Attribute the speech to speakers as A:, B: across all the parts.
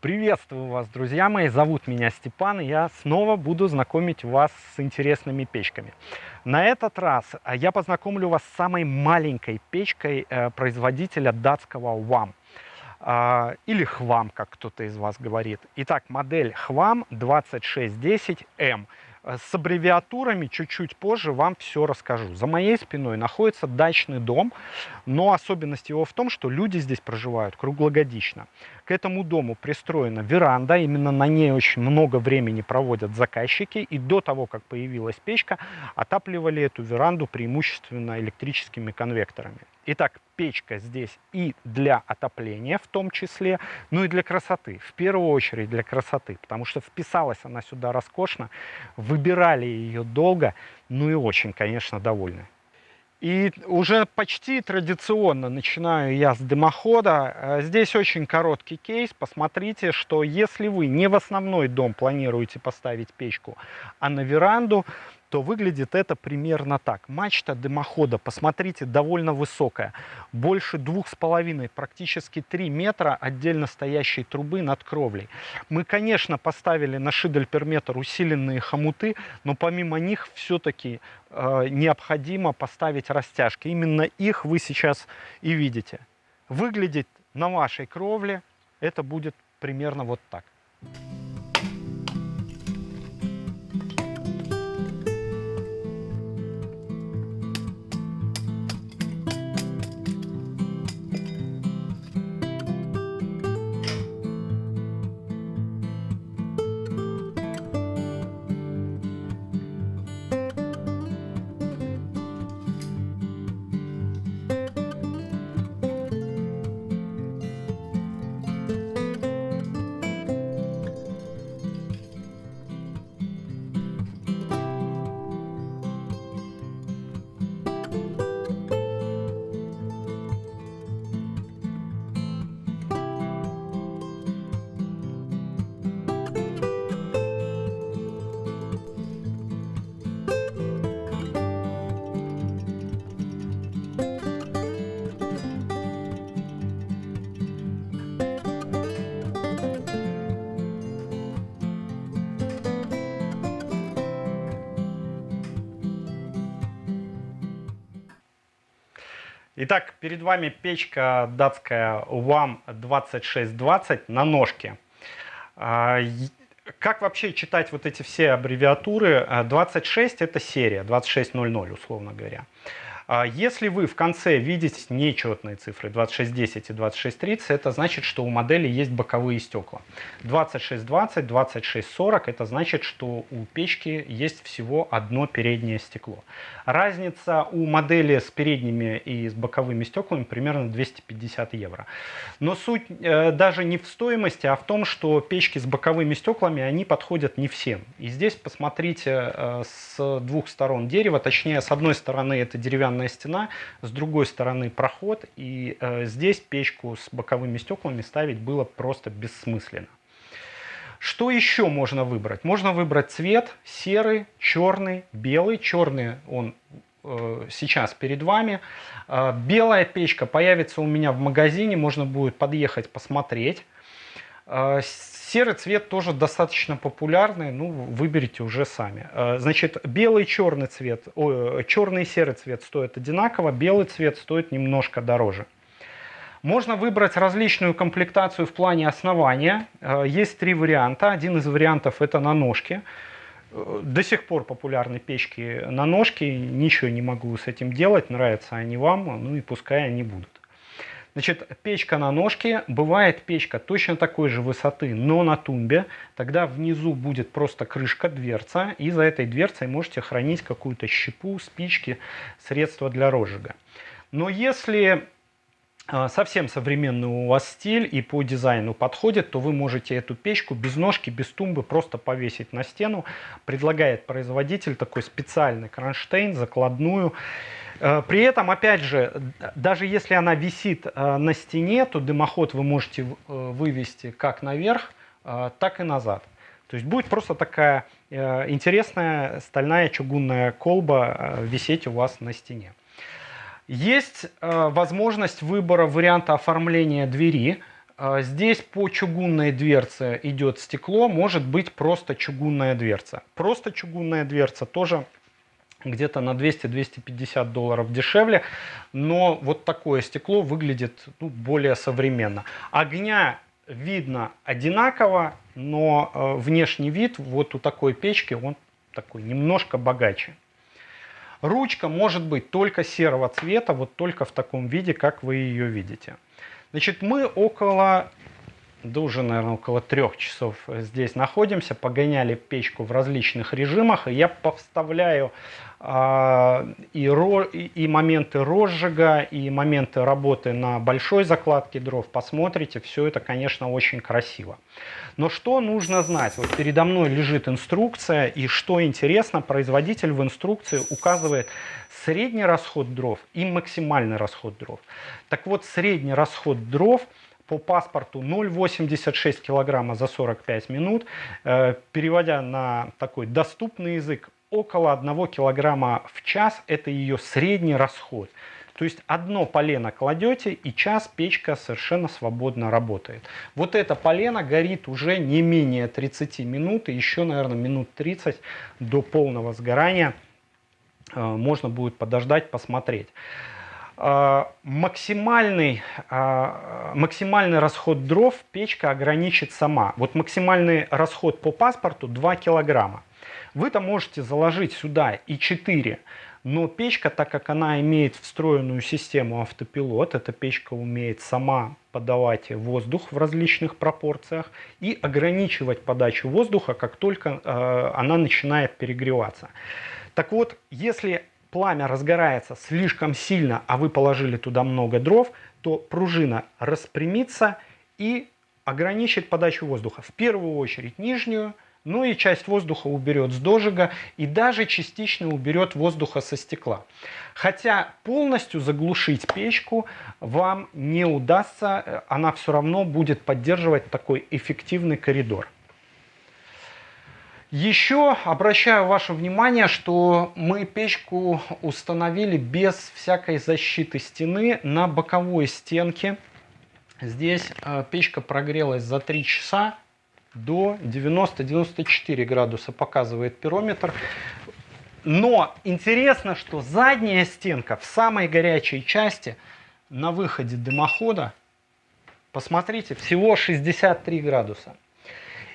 A: Приветствую вас, друзья мои! Зовут меня Степан, и я снова буду знакомить вас с интересными печками. На этот раз я познакомлю вас с самой маленькой печкой производителя датского WAM. Или Хвам, как кто-то из вас говорит. Итак, модель Хвам 2610M. С аббревиатурами чуть-чуть позже вам все расскажу. За моей спиной находится дачный дом, но особенность его в том, что люди здесь проживают круглогодично. К этому дому пристроена веранда, именно на ней очень много времени проводят заказчики, и до того, как появилась печка, отапливали эту веранду преимущественно электрическими конвекторами. Итак, печка здесь и для отопления в том числе, ну и для красоты. В первую очередь для красоты, потому что вписалась она сюда роскошно, выбирали ее долго, ну и очень, конечно, довольны. И уже почти традиционно начинаю я с дымохода. Здесь очень короткий кейс. Посмотрите, что если вы не в основной дом планируете поставить печку, а на веранду, то выглядит это примерно так. Мачта дымохода, посмотрите, довольно высокая. Больше 2,5, практически 3 метра отдельно стоящей трубы над кровлей. Мы, конечно, поставили на шидельперметр усиленные хомуты, но помимо них все-таки необходимо поставить растяжки. Именно их вы сейчас и видите. Выглядит на вашей кровле это будет примерно вот так. Итак, перед вами печка датская WAM 2620 на ножке. Как вообще читать вот эти все аббревиатуры? 26 это серия, 2600 условно говоря. Если вы в конце видите нечетные цифры 2610 и 2630, это значит, что у модели есть боковые стекла. 2620, 2640 это значит, что у печки есть всего одно переднее стекло. Разница у модели с передними и с боковыми стеклами примерно 250 евро. Но суть даже не в стоимости, а в том, что печки с боковыми стеклами, они подходят не всем. И здесь посмотрите с двух сторон дерева, точнее с одной стороны это деревянная стена, с другой стороны проход, и здесь печку с боковыми стеклами ставить было просто бессмысленно. Что еще можно выбрать? Можно выбрать цвет: серый, черный, белый. Черный он сейчас перед вами. Белая печка появится у меня в магазине, можно будет подъехать посмотреть. Серый цвет тоже достаточно популярный, ну, выберите уже сами. Значит, белый и черный цвет, черный и серый цвет стоят одинаково, белый цвет стоит немножко дороже. Можно выбрать различную комплектацию в плане основания. Есть три варианта. Один из вариантов это на ножке. До сих пор популярны печки на ножке, ничего не могу с этим делать, нравятся они вам, ну и пускай они будут. Значит, печка на ножке, бывает печка точно такой же высоты, но на тумбе. Тогда внизу будет просто крышка, дверца, и за этой дверцей можете хранить какую-то щепу, спички, средства для розжига. Но если совсем современный у вас стиль и по дизайну подходит, то вы можете эту печку без ножки, без тумбы просто повесить на стену. Предлагает производитель такой специальный кронштейн, закладную. При этом, опять же, даже если она висит на стене, то дымоход вы можете вывести как наверх, так и назад. То есть будет просто такая интересная стальная чугунная колба висеть у вас на стене. Есть возможность выбора варианта оформления двери. Здесь по чугунной дверце идет стекло, может быть просто чугунная дверца. Просто чугунная дверца тоже где-то на 200-250 долларов дешевле, но вот такое стекло выглядит более современно. Огня видно одинаково, но внешний вид вот у такой печки он такой немножко богаче. Ручка может быть только серого цвета, вот только в таком виде, как вы ее видите. Значит, мы уже, наверное, около 3 часов здесь находимся, погоняли печку в различных режимах, и я повставляю и моменты розжига, и моменты работы на большой закладке дров. Посмотрите, все это, конечно, очень красиво. Но что нужно знать? Вот передо мной лежит инструкция, и что интересно, производитель в инструкции указывает средний расход дров и максимальный расход дров. Так вот, средний расход дров по паспорту 0,86 килограмма за 45 минут, переводя на такой доступный язык, около 1 килограмма в час – это ее средний расход. То есть одно полено кладете, и час печка совершенно свободно работает. Вот это полено горит уже не менее 30 минут, и еще, наверное, минут 30 до полного сгорания можно будет подождать, посмотреть. Максимальный расход дров печка ограничит сама. Вот максимальный расход по паспорту 2 килограмма. Вы-то можете заложить сюда и 4, но печка, так как она имеет встроенную систему автопилот, эта печка умеет сама подавать воздух в различных пропорциях и ограничивать подачу воздуха, как только она начинает перегреваться. Так вот, если пламя разгорается слишком сильно, а вы положили туда много дров, то пружина распрямится и ограничит подачу воздуха. В первую очередь нижнюю, ну и часть воздуха уберет с дожига и даже частично уберет воздуха со стекла. Хотя полностью заглушить печку вам не удастся, она все равно будет поддерживать такой эффективный коридор. Еще обращаю ваше внимание, что мы печку установили без всякой защиты стены на боковой стенке. Здесь печка прогрелась за 3 часа до 90-94 градуса, показывает пирометр. Но интересно, что задняя стенка в самой горячей части на выходе дымохода, посмотрите, всего 63 градуса.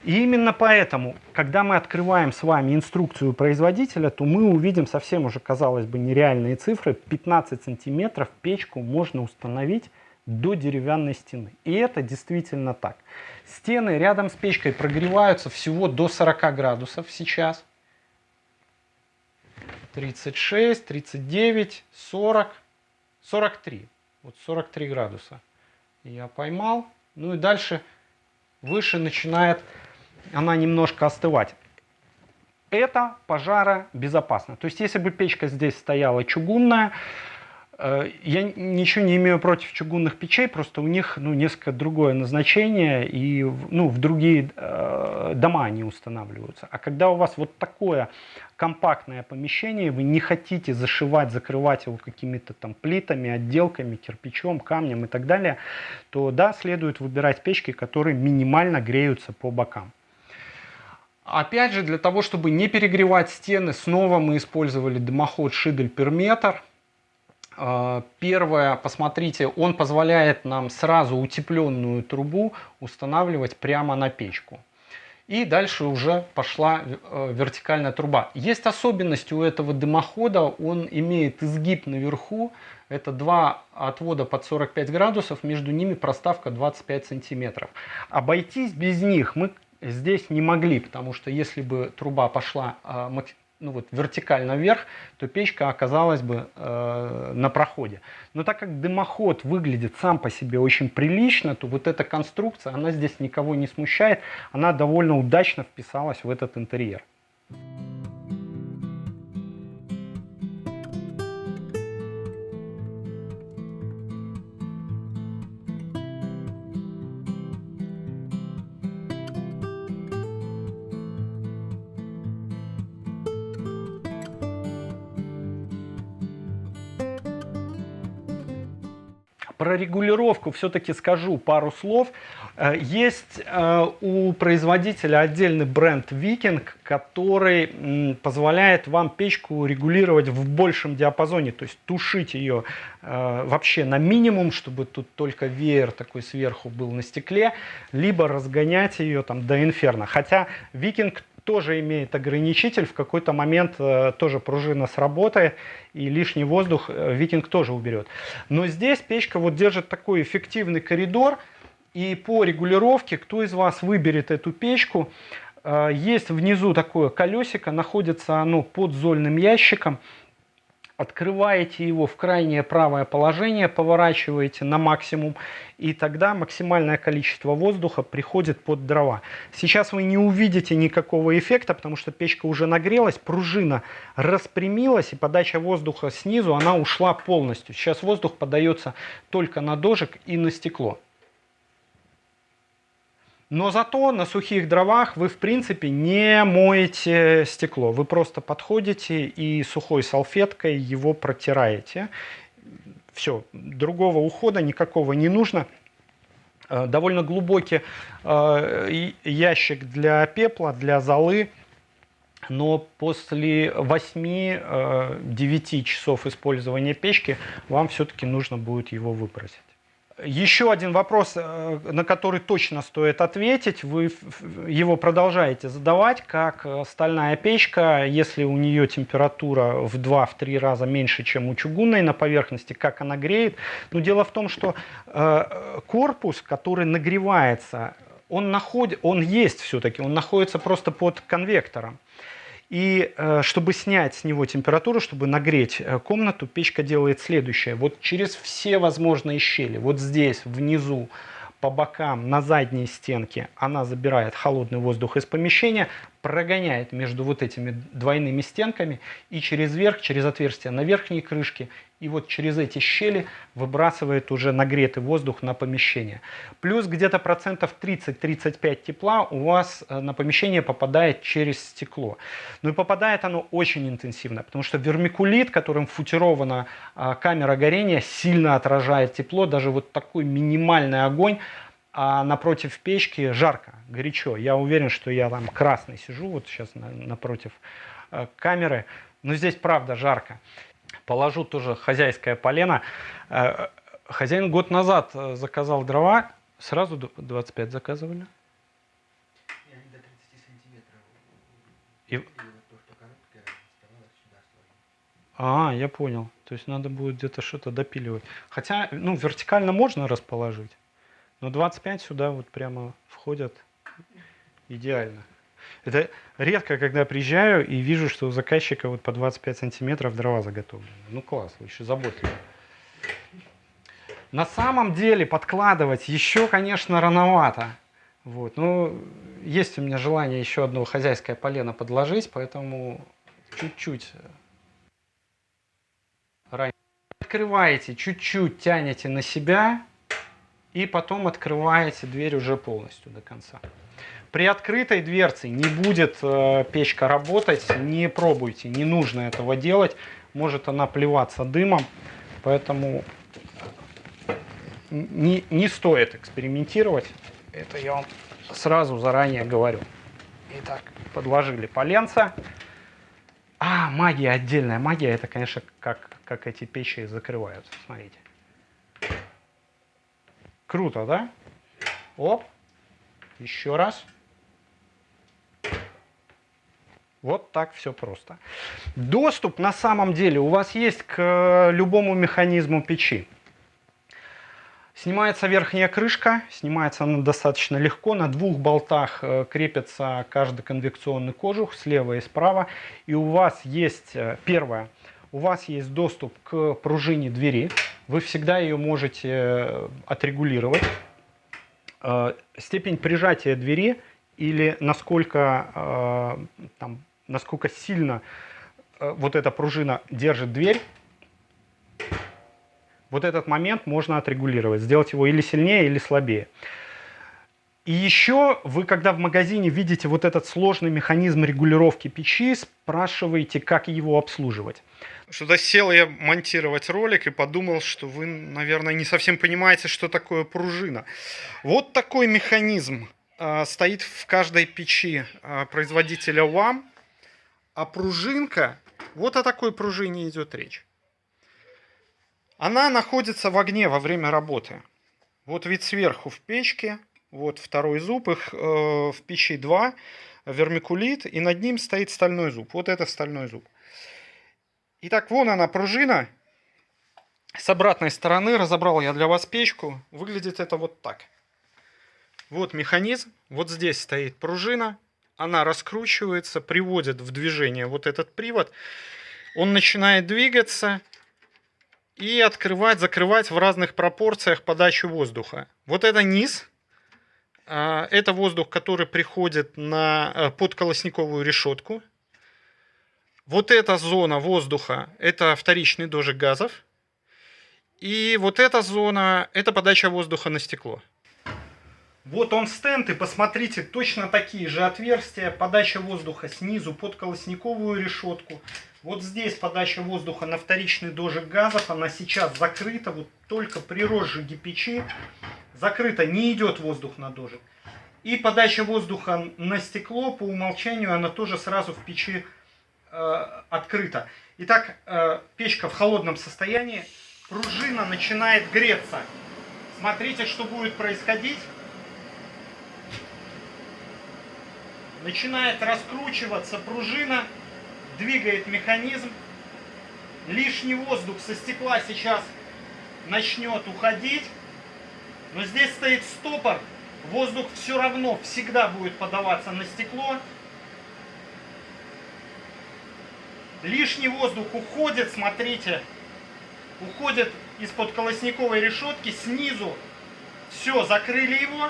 A: И именно поэтому, когда мы открываем с вами инструкцию производителя, то мы увидим совсем уже, казалось бы, нереальные цифры. 15 сантиметров печку можно установить до деревянной стены. И это действительно так. Стены рядом с печкой прогреваются всего до 40 градусов сейчас. 36, 39, 40, 43. Вот 43 градуса я поймал. Ну и дальше выше начинает она немножко остывать. Это пожаробезопасно. То есть, если бы печка здесь стояла чугунная, я ничего не имею против чугунных печей, просто у них несколько другое назначение, и в другие дома они устанавливаются. А когда у вас вот такое компактное помещение, вы не хотите зашивать, закрывать его какими-то там плитами, отделками, кирпичом, камнем и так далее, то да, следует выбирать печки, которые минимально греются по бокам. Опять же, для того, чтобы не перегревать стены, снова мы использовали дымоход Шидель Перметр. Первое, посмотрите, он позволяет нам сразу утепленную трубу устанавливать прямо на печку. И дальше уже пошла вертикальная труба. Есть особенность у этого дымохода, он имеет изгиб наверху. Это 2 отвода под 45 градусов, между ними проставка 25 сантиметров. Обойтись без них мы здесь не могли, потому что если бы труба пошла вертикально вверх, то печка оказалась бы на проходе. Но так как дымоход выглядит сам по себе очень прилично, то вот эта конструкция, она здесь никого не смущает, она довольно удачно вписалась в этот интерьер. Про регулировку все-таки скажу пару слов. Есть у производителя отдельный бренд Viking, который позволяет вам печку регулировать в большем диапазоне, то есть тушить ее вообще на минимум, чтобы тут только веер такой сверху был на стекле, либо разгонять ее там до инферно. Хотя Viking тоже имеет ограничитель, в какой-то момент тоже пружина сработает, и лишний воздух Viking тоже уберет. Но здесь печка вот держит такой эффективный коридор, и по регулировке, кто из вас выберет эту печку, есть внизу такое колесико, находится оно под зольным ящиком. Открываете его в крайнее правое положение, поворачиваете на максимум, и тогда максимальное количество воздуха приходит под дрова. Сейчас вы не увидите никакого эффекта, потому что печка уже нагрелась, пружина распрямилась, и подача воздуха снизу, она ушла полностью. Сейчас воздух подается только на дожик и на стекло. Но зато на сухих дровах вы, в принципе, не моете стекло. Вы просто подходите и сухой салфеткой его протираете. Все, другого ухода никакого не нужно. Довольно глубокий ящик для пепла, для золы. Но после 8-9 часов использования печки вам все-таки нужно будет его выбросить. Еще один вопрос, на который точно стоит ответить. Вы его продолжаете задавать, как стальная печка, если у нее температура в 2-3 раза меньше, чем у чугунной на поверхности, как она греет. Но дело в том, что корпус, который нагревается, он есть все-таки, он находится просто под конвектором. И чтобы снять с него температуру, чтобы нагреть комнату, печка делает следующее. Вот через все возможные щели, вот здесь, внизу, по бокам, на задней стенке, она забирает холодный воздух из помещения, прогоняет между вот этими двойными стенками и через верх, через отверстие на верхней крышке, и вот через эти щели выбрасывает уже нагретый воздух на помещение. Плюс где-то процентов 30-35 тепла у вас на помещение попадает через стекло. Ну и попадает оно очень интенсивно, потому что вермикулит, которым футирована камера горения, сильно отражает тепло, даже вот такой минимальный огонь, а напротив печки жарко, горячо. Я уверен, что я там красный сижу, вот сейчас напротив камеры, но здесь правда жарко. Положу тоже хозяйское полено. Хозяин год назад заказал дрова, сразу 25 заказывали.
B: И они до 30 сантиметров.
A: И...
B: Вот то, что короткое, оставалось сюда слоем.
A: Я понял. То есть надо будет где-то что-то допиливать. Хотя, ну, вертикально можно расположить, но 25 сюда вот прямо входят идеально. Это редко, когда приезжаю и вижу, что у заказчика вот по 25 сантиметров дрова заготовлены. Ну класс, вы еще заботливы. На самом деле подкладывать еще, конечно, рановато. Вот. Но есть у меня желание еще одно хозяйское полено подложить, поэтому чуть-чуть ранее. Открываете, чуть-чуть тянете на себя и потом открываете дверь уже полностью до конца. При открытой дверце не будет печка работать, не пробуйте, не нужно этого делать. Может она плеваться дымом, поэтому не стоит экспериментировать. Это я вам сразу заранее говорю. Итак, подложили поленца. Магия, отдельная магия, это, конечно, как эти печи закрываются. Смотрите. Круто, да? Оп. Еще раз. Вот так все просто. Доступ на самом деле у вас есть к любому механизму печи. Снимается верхняя крышка, снимается она достаточно легко. На 2 болтах крепится каждый конвекционный кожух слева и справа. И у вас есть, первое, у вас есть доступ к пружине двери. Вы всегда ее можете отрегулировать. Степень прижатия двери или насколько сильно вот эта пружина держит дверь, вот этот момент можно отрегулировать, сделать его или сильнее, или слабее. И еще вы, когда в магазине видите вот этот сложный механизм регулировки печи, спрашиваете, как его обслуживать. Сюда сел я монтировать ролик и подумал, что вы, наверное, не совсем понимаете, что такое пружина. Вот такой механизм стоит в каждой печи производителя WAM. А пружинка, вот о такой пружине идет речь. Она находится в огне во время работы. Вот вид сверху в печке. Вот второй зуб, их в печи 2, вермикулит, и над ним стоит стальной зуб. Вот это стальной зуб. Итак, вон она пружина. С обратной стороны разобрал я для вас печку. Выглядит это вот так. Вот механизм. Вот здесь стоит пружина. Она раскручивается, приводит в движение вот этот привод. Он начинает двигаться и открывать, закрывать в разных пропорциях подачу воздуха. Вот это низ. Это воздух, который приходит на подколосниковую решетку. Вот эта зона воздуха – это вторичный дождь газов. И вот эта зона – это подача воздуха на стекло. Вот он стенд, и посмотрите, точно такие же отверстия. Подача воздуха снизу под колосниковую решетку. Вот здесь подача воздуха на вторичный дождь газов. Она сейчас закрыта, вот только при розжиге печи. Закрыто, не идет воздух на дождь. И подача воздуха на стекло, по умолчанию, она тоже сразу в печи открыта. Итак, печка в холодном состоянии. Пружина начинает греться. Смотрите, что будет происходить. Начинает раскручиваться пружина, двигает механизм. Лишний воздух со стекла сейчас начнет уходить. Но здесь стоит стопор. Воздух все равно всегда будет подаваться на стекло. Лишний воздух уходит, смотрите. Уходит из-под колосниковой решетки. Снизу все, закрыли его.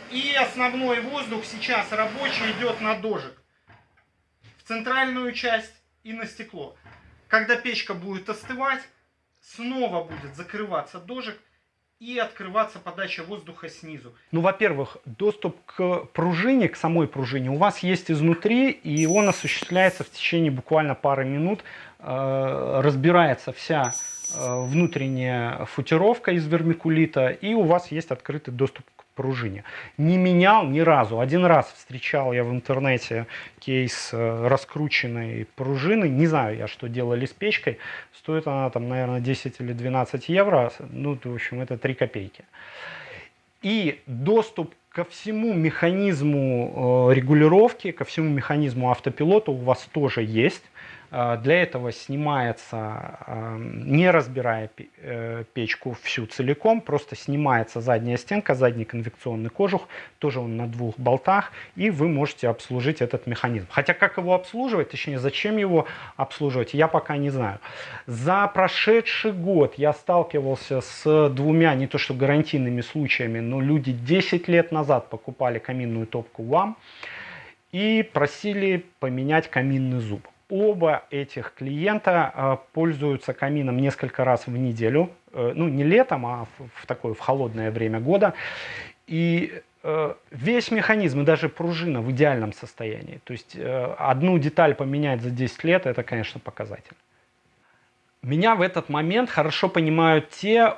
A: И основной воздух сейчас рабочий идет на дожик. В центральную часть и на стекло. Когда печка будет остывать, снова будет закрываться дожик и открываться подача воздуха снизу. Ну, во-первых, доступ к пружине, к самой пружине у вас есть изнутри, и он осуществляется в течение буквально пары минут. Разбирается вся внутренняя футировка из вермикулита, и у вас есть открытый доступ к пружине. Не менял ни разу. Один раз встречал я в интернете кейс раскрученной пружины. Не знаю я, что делали с печкой. Стоит она там, наверное, 10 или 12 евро. Ну, в общем, это 3 копейки. И доступ ко всему механизму регулировки, ко всему механизму автопилота у вас тоже есть. Для этого снимается, не разбирая печку всю целиком, просто снимается задняя стенка, задний конвекционный кожух, тоже он на 2 болтах, и вы можете обслужить этот механизм. Хотя как его обслуживать, точнее зачем его обслуживать, я пока не знаю. За прошедший год я сталкивался с 2 не то что гарантийными случаями, но люди 10 лет назад покупали каминную топку WAM и просили поменять каминный зуб. Оба этих клиента пользуются камином несколько раз в неделю, ну не летом, а в холодное время года. И весь механизм и даже пружина в идеальном состоянии. То есть одну деталь поменять за 10 лет, это, конечно, показатель. Меня в этот момент хорошо понимают те,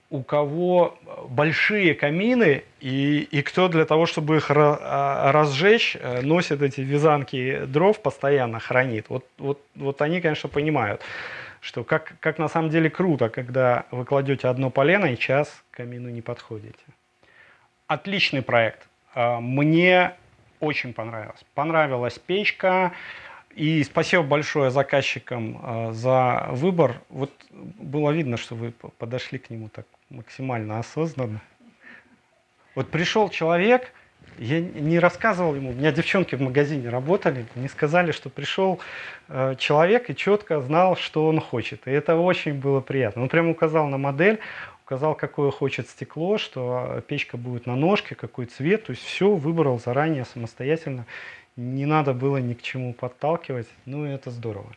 A: у кого большие камины, и кто для того, чтобы их разжечь, носит эти вязанки дров, постоянно хранит. Вот они, конечно, понимают, что как на самом деле круто, когда вы кладете одно полено и час к камину не подходите. Отличный проект. Мне очень понравилось. Понравилась печка. И спасибо большое заказчикам за выбор. Вот было видно, что вы подошли к нему так максимально осознанно. Вот пришел человек, я не рассказывал ему, у меня девчонки в магазине работали, мне сказали, что пришел человек и четко знал, что он хочет. И это очень было приятно. Он прямо указал на модель, указал, какое хочет стекло, что печка будет на ножке, какой цвет. То есть все выбрал заранее, самостоятельно. Не надо было ни к чему подталкивать. Ну, это здорово.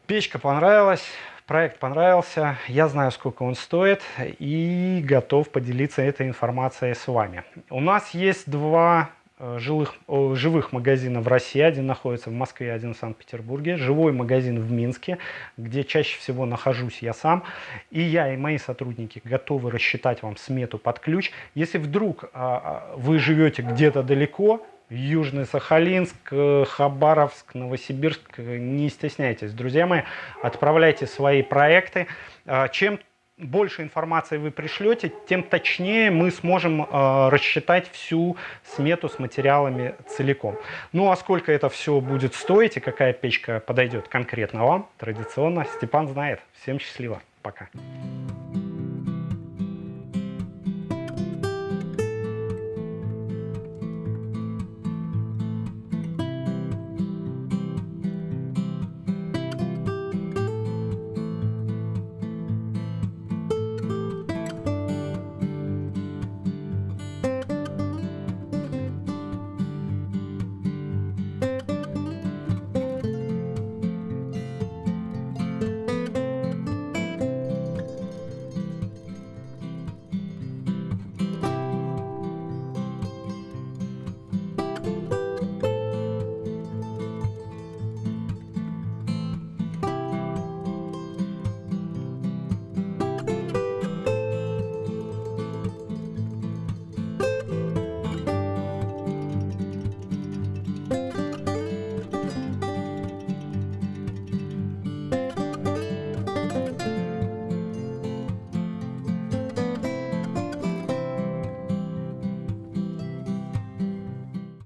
A: Печка понравилась. проект понравился, я знаю, сколько он стоит, и готов поделиться этой информацией с вами. У нас есть два живых магазина в России. Один находится в Москве, один в Санкт-Петербурге. Живой магазин в Минске, где чаще всего нахожусь я сам. И я, и мои сотрудники готовы рассчитать вам смету под ключ. Если вдруг вы живете где-то далеко, Южный Сахалинск, Хабаровск, Новосибирск, не стесняйтесь, друзья мои, отправляйте свои проекты. Чем больше информации вы пришлете, тем точнее мы сможем рассчитать всю смету с материалами целиком. Ну а сколько это все будет стоить и какая печка подойдет конкретно вам, традиционно Степан знает. Всем счастливо, пока.